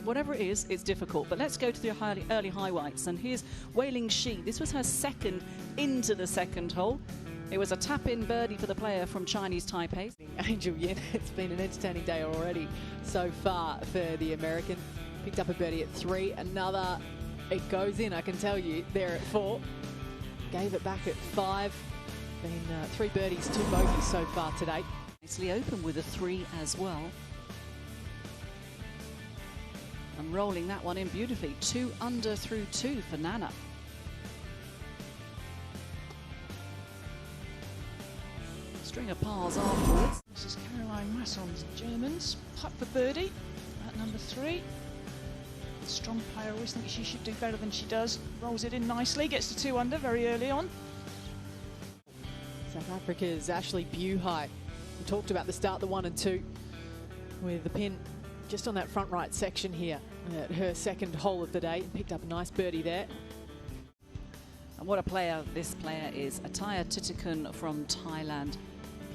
whatever it is, it's difficult. But let's go to the early highlights. And here's Wailing Shi. This was her second into the second hole. It was a tap-in birdie for the player from Chinese Taipei. Angel Yin, it's been an entertaining day already so far for the American. Picked up a birdie at 3, another, it goes in, I can tell you, there at 4. Gave it back at 5. Been 3 birdies, 2 bogeys so far today. Nicely open with a 3 as well. And rolling that one in beautifully. 2 under through 2 for Nana. String of pars afterwards. This is Caroline Masson's Germans. Putt for birdie at number 3. Strong player, always thinks she should do better than she does. Rolls it in nicely, gets to 2 under very early on. South Africa's Ashley Buhai. We talked about the start, the 1 and 2, with the pin just on that front right section here at her second hole of the day. Picked up a nice birdie there. And what a player this player is. Ataya Titikun from Thailand.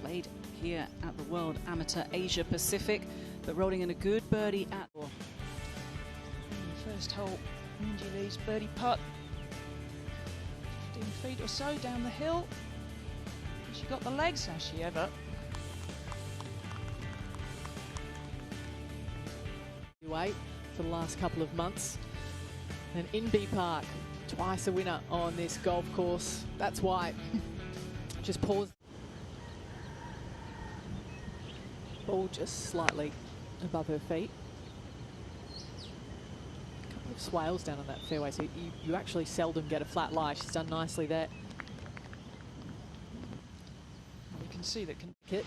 Played here at the World Amateur Asia Pacific, but rolling in a good birdie at the first hole. Minji Lee's birdie putt. 15 feet or so down the hill. She got the legs, has she ever? Wait for the last couple of months. And Inbee Park, twice a winner on this golf course. That's why. Just pause. Ball just slightly above her feet. A couple of swales down on that fairway, so you actually seldom get a flat lie. She's done nicely there. We can see that. You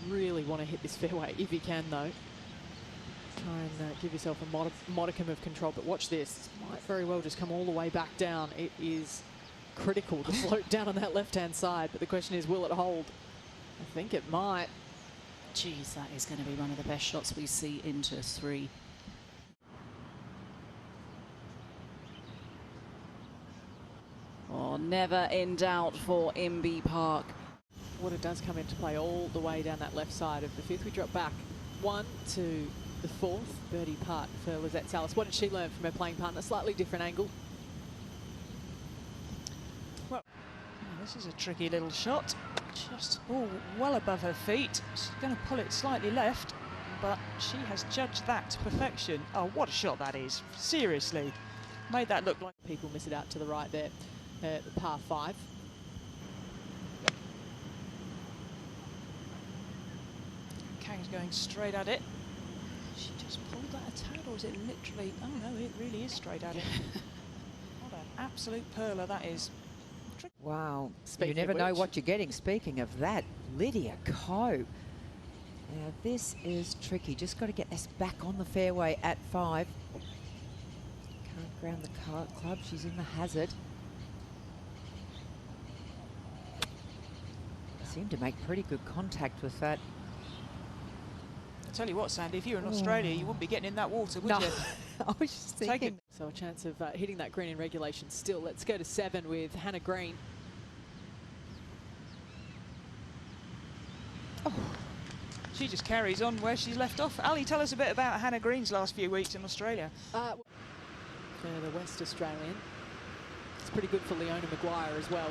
really want to hit this fairway if you can, though. Try and give yourself a modicum of control, but watch this. This might very well just come all the way back down. It is critical to float down on that left-hand side, but the question is, will it hold? I think it might. Geez, that is going to be one of the best shots we see into 3. Oh, never in doubt for Inbee Park. Water does come into play all the way down that left side of the 5th. We drop back 1 to the 4th. Birdie putt for Lizette Salas. What did she learn from her playing partner? Slightly different angle. Well, this is a tricky little shot. Just well above her feet. She's going to pull it slightly left, but she has judged that to perfection. Oh, what a shot that is. Seriously. Made that look like... People miss it out to the right there. The par 5. Kang's going straight at it. She just pulled that a tad, or is it literally... Oh no, it really is straight at it. What an absolute perler that is. Wow, you never know what you're getting. Speaking of that, Lydia Ko. Now this is tricky. Just got to get this back on the fairway at 5. Can't ground the club. She's in the hazard. Seemed to make pretty good contact with that. I tell you what, Sandy, if you were in Australia, you wouldn't be getting in that water, would you? I was just thinking. So a chance of hitting that green in regulation still. Let's go to 7 with Hannah Green. Oh. She just carries on where she's left off. Ali, tell us a bit about Hannah Green's last few weeks in Australia. For the West Australian. It's pretty good for Leona Maguire as well.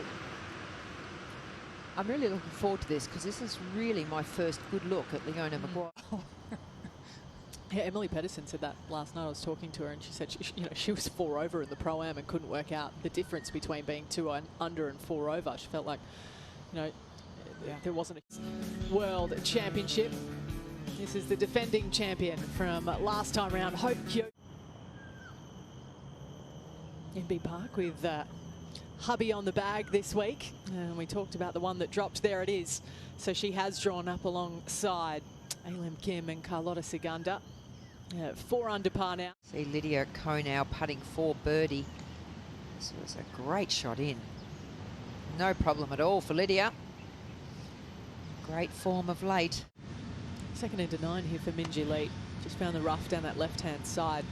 I'm really looking forward to this because this is really my first good look at Leona Maguire. Yeah, Emily Pedersen said that last night. I was talking to her and she said she was 4 over in the Pro-Am and couldn't work out the difference between being 2 under and 4 over. She felt like, there wasn't a World Championship. This is the defending champion from last time round, Hope Kyo. Inbee Park with hubby on the bag this week. And we talked about the one that dropped. There it is. So she has drawn up alongside Alim Kim and Carlotta Segunda. 4 under par now. See Lydia Ko now putting for birdie. This was a great shot in. No problem at all for Lydia. Great form of late. 2nd into 9 here for Minji Lee. Just found the rough down that left-hand side.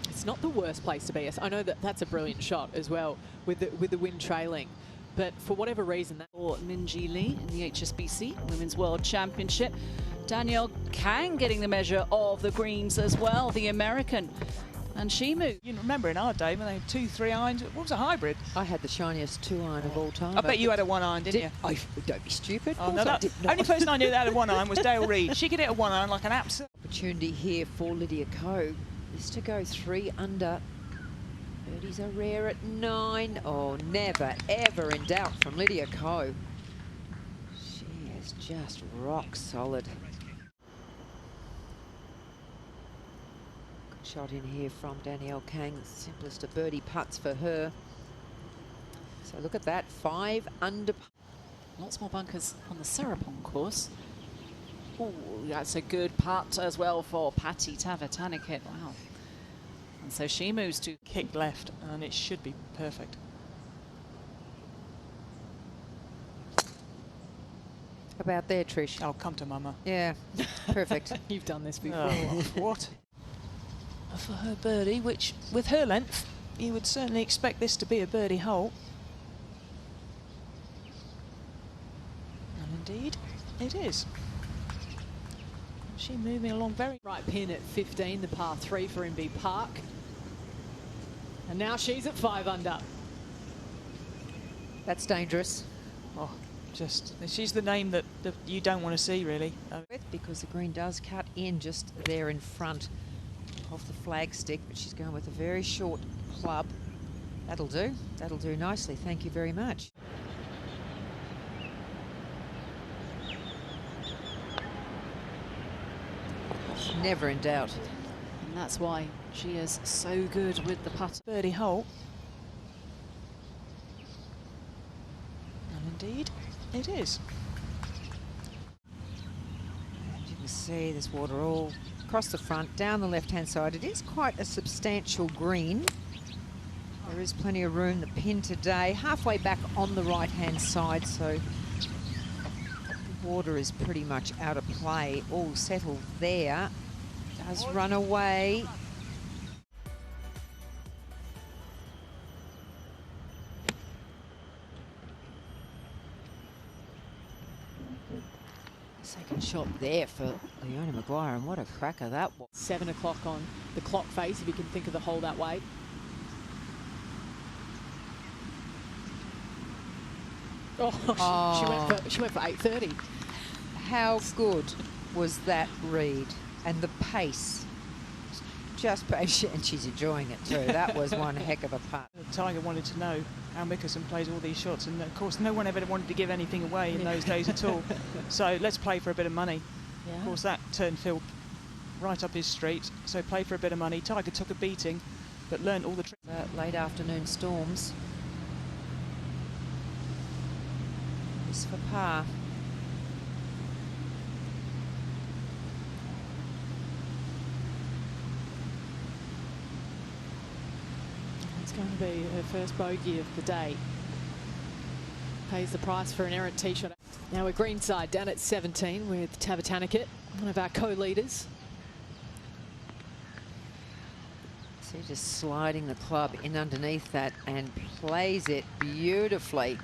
It's not the worst place to be. I know that that's a brilliant shot as well with the wind trailing. but for whatever reason, that For Minji Lee in the HSBC Women's World Championship. Danielle Kang getting the measure of the greens as well, the American. And she moved. You remember in our day when they had 2-3 irons, what was a hybrid? I had the shiniest 2-iron of all time. I bet you had a 1-iron, didn't you? Oh, don't be stupid. Oh, no, only person I knew that had a 1-iron was Dale Reed. She could hit a 1-iron like an absolute. Opportunity here for Lydia Ko is to go 3 under. Birdies are rare at 9. Oh, never, ever in doubt from Lydia Ko. She is just rock solid. Good shot in here from Danielle Kang. Simplest of birdie putts for her. So look at that, 5 under. Lots more bunkers on the Serapong course. Oh, that's a good putt as well for Patty Tavatanakit. Wow. And so she moves to Kick left, and it should be perfect. About there, Trish. Oh, come to mama. Yeah, perfect. you've done this before. Oh, what? For her birdie, which with her length, you would certainly expect this to be a birdie hole. And indeed, it is. She moving along very Right pin at 15, the par 3 for MB Park. And now she's at 5 under. That's dangerous. Oh, just she's the name that you don't want to see, really. Because the green does cut in just there in front of the flagstick, but she's going with a very short club. That'll do. That'll do nicely. Thank you very much. Never in doubt. And that's why she is so good with the putt. Birdie hole. And indeed, it is. And you can see there's water all across the front, down the left-hand side. It is quite a substantial green. There is plenty of room. The pin today, halfway back on the right-hand side, so the water is pretty much out of play. All settled there. Does run away. Second shot there for Leona Maguire, and what a cracker that was. 7 o'clock on the clock face, if you can think of the hole that way. Oh, she went for 8:30. How good was that read? And the pace. Just patient, and she's enjoying it too. That was one heck of a putt. Tiger wanted to know how Mickelson plays all these shots, and of course no one ever wanted to give anything away in those days at all. So let's play for a bit of money. Yeah. Of course that turned Phil right up his street, so play for a bit of money. Tiger took a beating, but learned all the tricks. Late afternoon storms. This for par. It's going to be her first bogey of the day. Pays the price for an errant tee shot. Now we're greenside down at 17 with Tavatanakit, one of our co-leaders. See, just sliding the club in underneath that and plays it beautifully.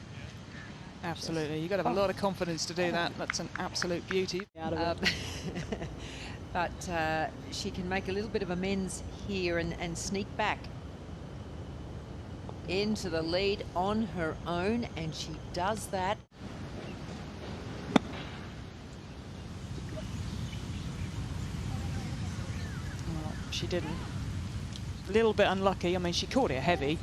Absolutely, you've got to have a lot of confidence to do that. That's an absolute beauty. Out of it. But she can make a little bit of amends here and sneak back into the lead on her own, and she does that. Well, she didn't. A little bit unlucky. I mean, she caught it heavy.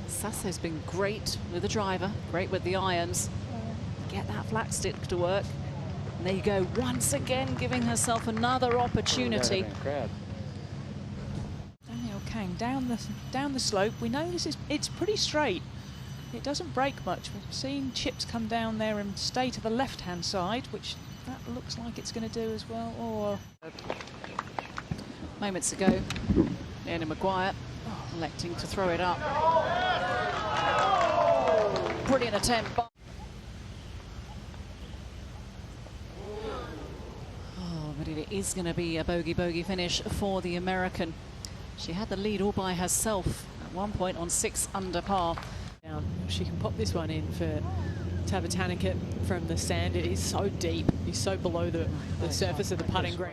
Sasso's been great with the driver, great with the irons. Get that flat stick to work. And there you go, once again giving herself another opportunity. Danielle Kang down the slope. We know it's pretty straight. It doesn't break much. We've seen chips come down there and stay to the left-hand side, which that looks like it's going to do as well. Or Moments ago, Leona Maguire electing to throw it up. Brilliant attempt. Oh, but it is going to be a bogey finish for the American. She had the lead all by herself at 1 point on 6 under par. Down. She can pop this one in for Tabatanica from the sand. It is so deep. He's so below the surface of the putting green.